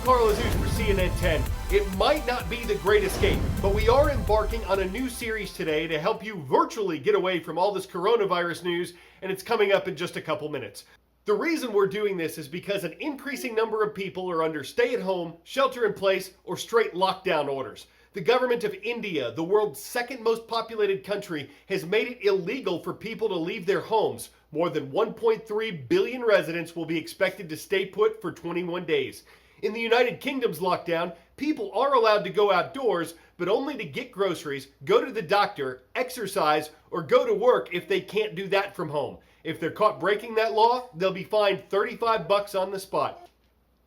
Carl Azuz for CNN 10. It might not be the great escape, but we are embarking on a new series today to help you virtually get away from all this coronavirus news, and it's coming up in just a couple minutes. The reason we're doing this is because an increasing number of people are under stay-at-home, shelter-in-place, or straight lockdown orders. The government of India, the world's second most populated country, has made it illegal for people to leave their homes. More than 1.3 billion residents will be expected to stay put for 21 days. In the United Kingdom's lockdown, people are allowed to go outdoors, but only to get groceries, go to the doctor, exercise, or go to work if they can't do that from home. If they're caught breaking that law, they'll be fined $35 on the spot.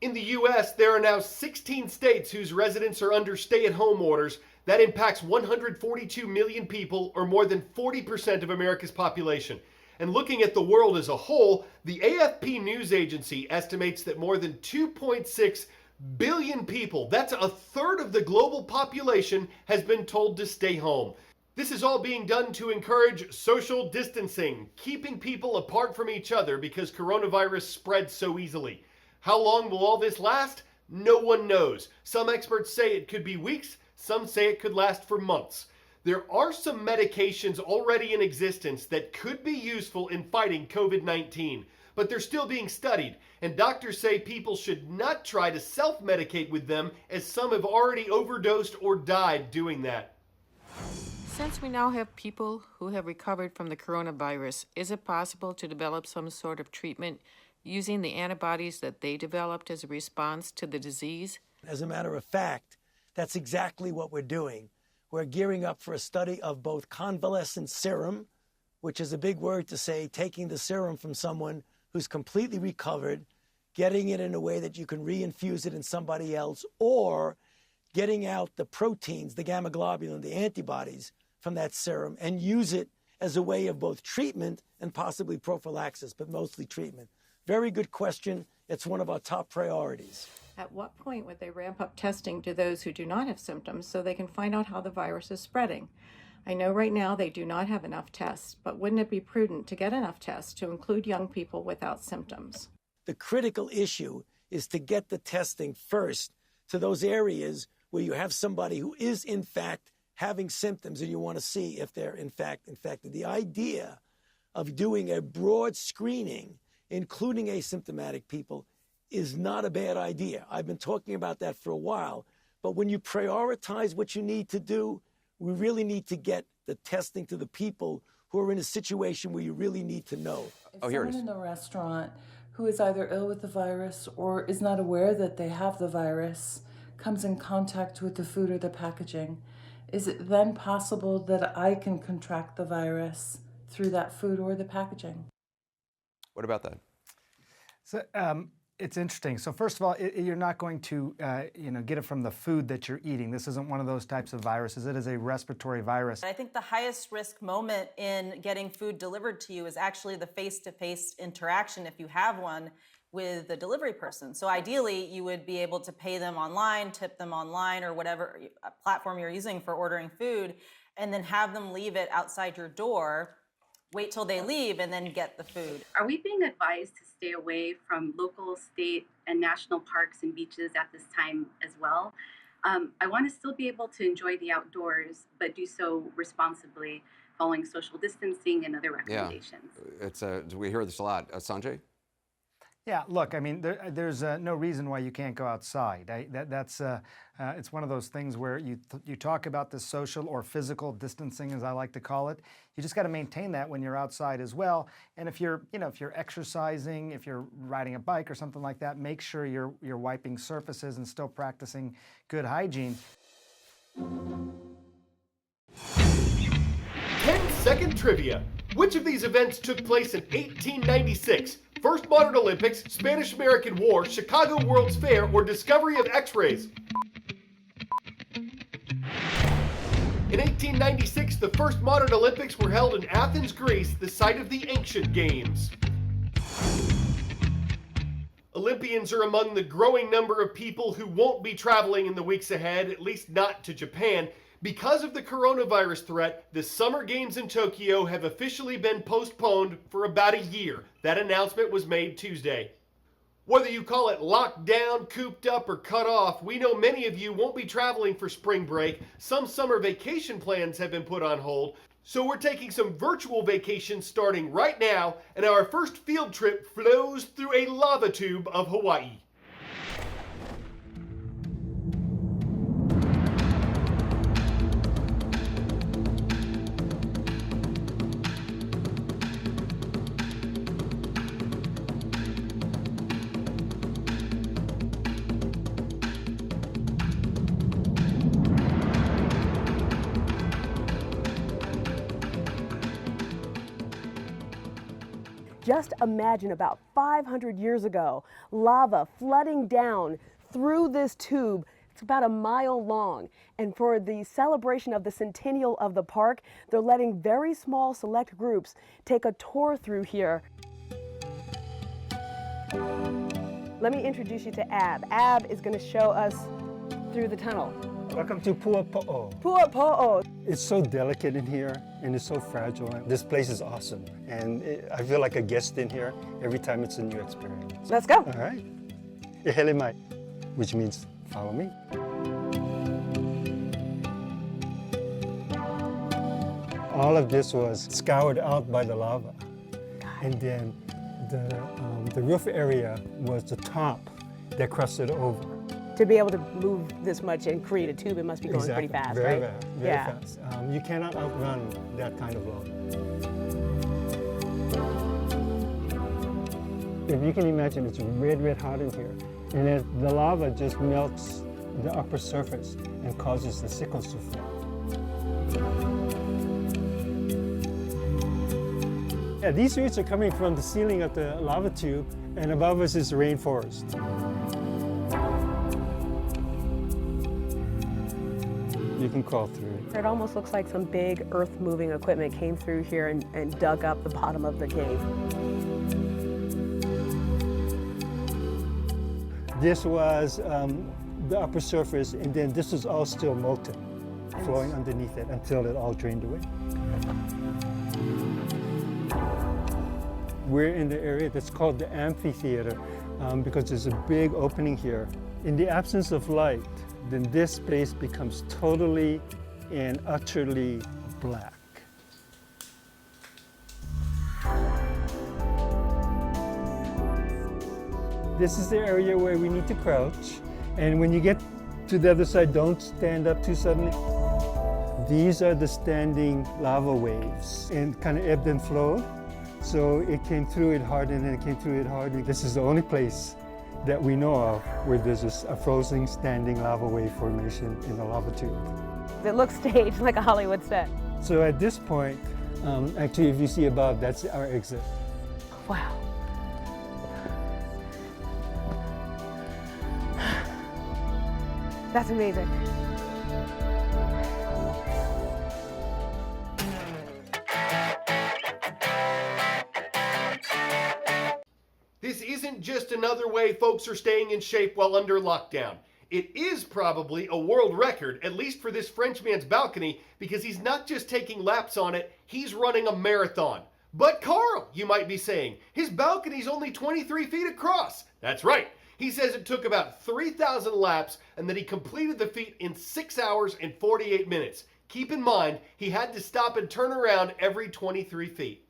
In the U.S., there are now 16 states whose residents are under stay-at-home orders. That impacts 142 million people, or more than 40% of America's population. And looking at the world as a whole, the AFP news agency estimates that more than 2.6 billion people, that's a third of the global population, has been told to stay home. This is all being done to encourage social distancing, keeping people apart from each other because coronavirus spreads so easily. How long will all this last? No one knows. Some experts say it could be weeks, some say it could last for months. There are some medications already in existence that could be useful in fighting COVID-19, but they're still being studied, and doctors say people should not try to self-medicate with them, as some have already overdosed or died doing that. Since we now have people who have recovered from the coronavirus, is it possible to develop some sort of treatment using the antibodies that they developed as a response to the disease? As a matter of fact, that's exactly what we're doing. We're gearing up for a study of both convalescent serum, which is a big word to say taking the serum from someone who's completely recovered, getting it in a way that you can reinfuse it in somebody else, or getting out the proteins, the gamma globulin, the antibodies from that serum, and use it as a way of both treatment and possibly prophylaxis, but mostly treatment. Very good question. It's one of our top priorities. At what point would they ramp up testing to those who do not have symptoms so they can find out how the virus is spreading? I know right now they do not have enough tests, but wouldn't it be prudent to get enough tests to include young people without symptoms? The critical issue is to get the testing first to those areas where you have somebody who is in fact having symptoms and you want to see if they're in fact infected. The idea of doing a broad screening, including asymptomatic people, is not a bad idea. I've been talking about that for a while. But when you prioritize what you need to do, we really need to get the testing to the people who are in a situation where you really need to know. If someone in a restaurant who is either ill with the virus or is not aware that they have the virus comes in contact with the food or the packaging, is it then possible that I can contract the virus through that food or the packaging? What about that? So, it's interesting. So first of all, you're not going to get it from the food that you're eating. This isn't one of those types of viruses. It is a respiratory virus. I think the highest risk moment in getting food delivered to you is actually the face-to-face interaction, if you have one, with the delivery person. So ideally, you would be able to pay them online, tip them online, or whatever platform you're using for ordering food, and then have them leave it outside your door. Wait till they leave and then get the food. Are we being advised to stay away from local, state, and national parks and beaches at this time as well? I want to still be able to enjoy the outdoors, but do so responsibly, following social distancing and other recommendations. Yeah, we hear this a lot. Sanjay? Yeah, look, I mean, there's no reason why you can't go outside. It's one of those things where you talk about the social or physical distancing, as I like to call it. You just got to maintain that when you're outside as well. And if you're exercising, if you're riding a bike or something like that, make sure you're wiping surfaces and still practicing good hygiene. 10-second trivia. Which of these events took place in 1896? First Modern Olympics, Spanish-American War, Chicago World's Fair, or discovery of X-rays? In 1896, the first modern Olympics were held in Athens, Greece, the site of the ancient games. Olympians are among the growing number of people who won't be traveling in the weeks ahead, at least not to Japan. Because of the coronavirus threat, the Summer Games in Tokyo have officially been postponed for about a year. That announcement was made Tuesday. Whether you call it locked down, cooped up, or cut off, we know many of you won't be traveling for spring break. Some summer vacation plans have been put on hold. So we're taking some virtual vacations starting right now, and our first field trip flows through a lava tube of Hawaii. Just imagine about 500 years ago, lava flooding down through this tube. It's about a mile long. And for the celebration of the centennial of the park, they're letting very small select groups take a tour through here. Let me introduce you to Ab. Ab is going to show us through the tunnel. Welcome to Pu'apo'o. Pu'apo'o. It's so delicate in here and it's so fragile. This place is awesome. And I feel like a guest in here every time it's a new experience. Let's go. All right. E hele mai, which means follow me. All of this was scoured out by the lava. And then the roof area was the top that crusted over. To be able to move this much and create a tube, it must be going pretty fast, very right? Fast, very fast. You cannot outrun that kind of lava. If you can imagine, it's red, red hot in here. And as the lava just melts the upper surface and causes the sickles to form. Yeah, these roots are coming from the ceiling of the lava tube, and above us is the rainforest. You can crawl through. It almost looks like some big earth-moving equipment came through here and dug up the bottom of the cave. This was the upper surface, and then this is all still molten, flowing underneath it until it all drained away. We're in the area that's called the amphitheater because there's a big opening here. In the absence of light, then this place becomes totally and utterly black. This is the area where we need to crouch, and when you get to the other side, don't stand up too suddenly. These are the standing lava waves, and kind of ebbed and flowed. So it came through it hard, and then it came through it hard. This is the only place that we know of where there's a frozen standing lava wave formation in the lava tube. It looks staged like a Hollywood set. So at this point, actually if you see above, that's our exit. Wow. That's amazing. This isn't just another way folks are staying in shape while under lockdown. It is probably a world record, at least for this Frenchman's balcony, because he's not just taking laps on it, he's running a marathon. But Carl, you might be saying, his balcony's only 23 feet across. That's right. He says it took about 3,000 laps and that he completed the feat in 6 hours and 48 minutes. Keep in mind, he had to stop and turn around every 23 feet,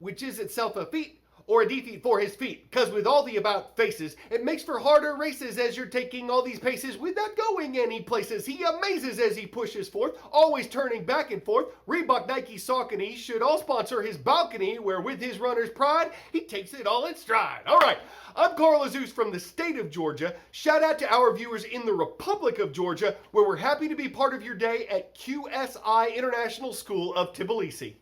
which is itself a feat. Or a defeat for his feet, because with all the about faces, it makes for harder races as you're taking all these paces without going any places. He amazes as he pushes forth, always turning back and forth. Reebok, Nike, Saucony should all sponsor his balcony, where with his runner's pride, he takes it all in stride. All right, I'm Carl Azus from the state of Georgia. Shout out to our viewers in the Republic of Georgia, where we're happy to be part of your day at QSI International School of Tbilisi.